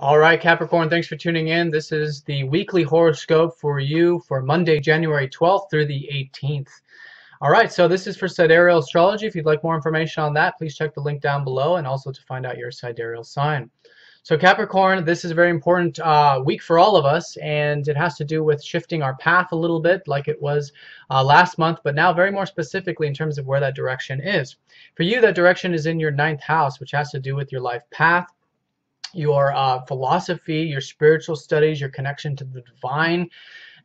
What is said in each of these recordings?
All right, Capricorn, thanks for tuning in. This is the weekly horoscope for you for Monday, January 12th through the 18th. All right, so this is for Sidereal Astrology. If you'd like more information on that, please check the link down below and also to find out your sidereal sign. So Capricorn, this is a very important week for all of us, and it has to do with shifting our path a little bit like it was last month, but now very more specifically in terms of where that direction is. For you, that direction is in your ninth house, which has to do with your life path, your philosophy, your spiritual studies, your connection to the divine,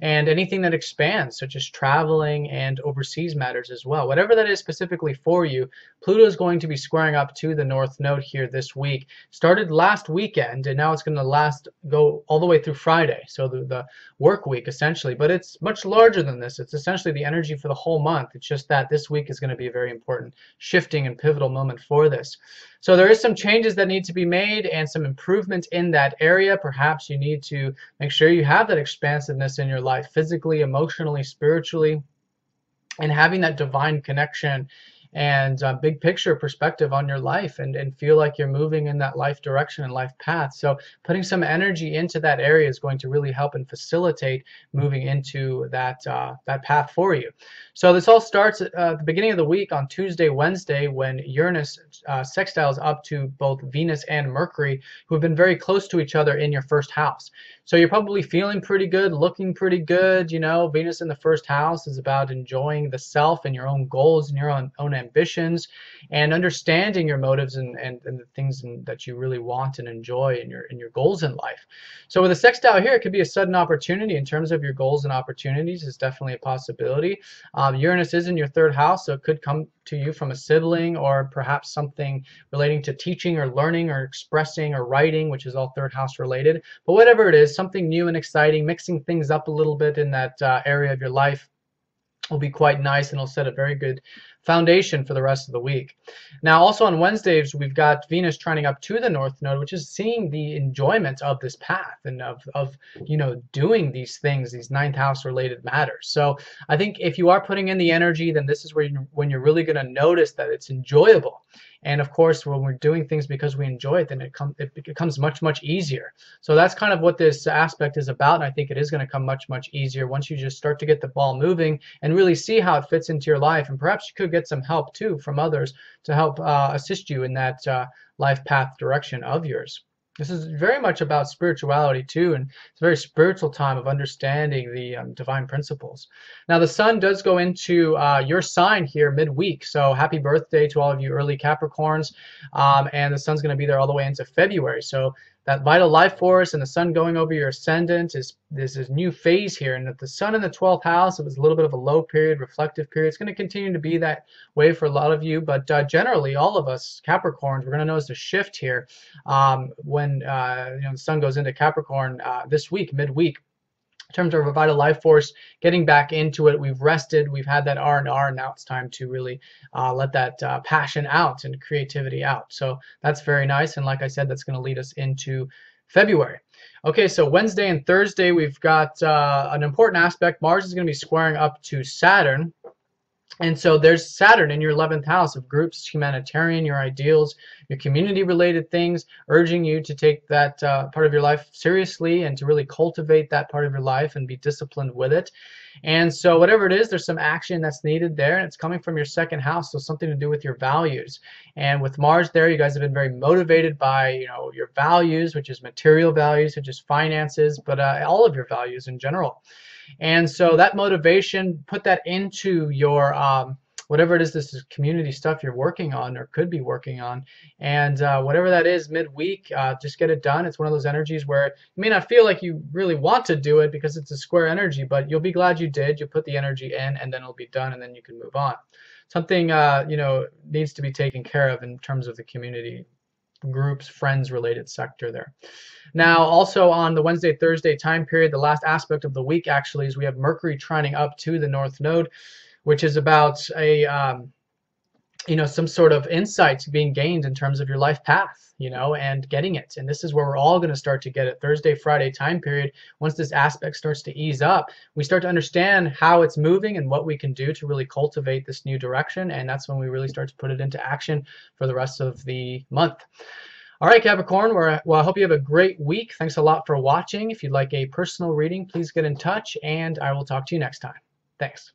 and anything that expands, such as traveling and overseas matters as well. Whatever that is specifically for you, Pluto is going to be squaring up to the North Node here this week. Started last weekend, and now it's going to go all the way through Friday, so the work week essentially. But it's much larger than this. It's essentially the energy for the whole month. It's just that this week is going to be a very important shifting and pivotal moment for this. So there is some changes that need to be made and some improvement in that area. Perhaps you need to make sure you have that expansiveness in your life, physically, emotionally, spiritually, and having that divine connection and big picture perspective on your life, and feel like you're moving in that life direction and life path. So putting some energy into that area is going to really help and facilitate moving into that path for you. So this all starts at the beginning of the week on Tuesday, Wednesday, when Uranus sextiles up to both Venus and Mercury, who have been very close to each other in your first house. So you're probably feeling pretty good, looking pretty good. You know, Venus in the first house is about enjoying the self and your own goals and your own ambitions, and understanding your motives and the things that you really want and enjoy in your goals in life. So with a sextile here, it could be a sudden opportunity in terms of your goals and opportunities. Is definitely a possibility. Uranus is in your third house, so it could come to you from a sibling, or perhaps something relating to teaching or learning or expressing or writing, which is all third house related. But whatever it is, something new and exciting, mixing things up a little bit in that area of your life will be quite nice, and will set a very good foundation for the rest of the week. Now also on Wednesdays, we've got Venus trining up to the North Node, which is seeing the enjoyment of this path and of doing these things, these ninth house related matters. So I think if you are putting in the energy, then this is where when you're really going to notice that it's enjoyable. And of course, when we're doing things because we enjoy it, then it becomes much easier. So that's kind of what this aspect is about, and I think it is going to come much easier once you just start to get the ball moving and really see how it fits into your life. And perhaps you could get some help too from others to help assist you in that life path direction of yours. This is very much about spirituality too, and it's a very spiritual time of understanding the divine principles. Now the sun does go into your sign here midweek, so happy birthday to all of you early Capricorns, and the sun's going to be there all the way into February. So that vital life force and the sun going over your ascendant is this new phase here, and that the sun in the 12th house, it was a little bit of a low period, reflective period. It's going to continue to be that way for a lot of you, but generally all of us Capricorns, we're going to notice a shift here when the sun goes into Capricorn this week, midweek. In terms of a vital life force, getting back into it. We've rested, we've had that R&R, now it's time to really let that passion out and creativity out. So that's very nice, and like I said, that's going to lead us into February. Okay, so Wednesday and Thursday, we've got an important aspect. Mars is going to be squaring up to Saturn. And so there's Saturn in your 11th house of groups, humanitarian, your ideals, your community-related things, urging you to take that part of your life seriously and to really cultivate that part of your life and be disciplined with it. And so whatever it is, there's some action that's needed there, and it's coming from your second house, so something to do with your values. And with Mars there, you guys have been very motivated by your values, which is material values, which is finances, but all of your values in general. And so that motivation, put that into your whatever it is, this is community stuff you're working on or could be working on, and whatever that is midweek, just get it done. It's one of those energies where you may not feel like you really want to do it because it's a square energy, but you'll be glad you did. You put the energy in, and then it'll be done, and then you can move on. Something needs to be taken care of in terms of the community groups, friends related sector there. Now also on the Wednesday, Thursday time period, the last aspect of the week actually, is we have Mercury trining up to the North Node, which is about a some sort of insights being gained in terms of your life path, and getting it. And this is where we're all going to start to get it. Thursday, Friday time period, once this aspect starts to ease up, we start to understand how it's moving and what we can do to really cultivate this new direction. And that's when we really start to put it into action for the rest of the month. All right, Capricorn, well, I hope you have a great week. Thanks a lot for watching. If you'd like a personal reading, please get in touch, and I will talk to you next time. Thanks.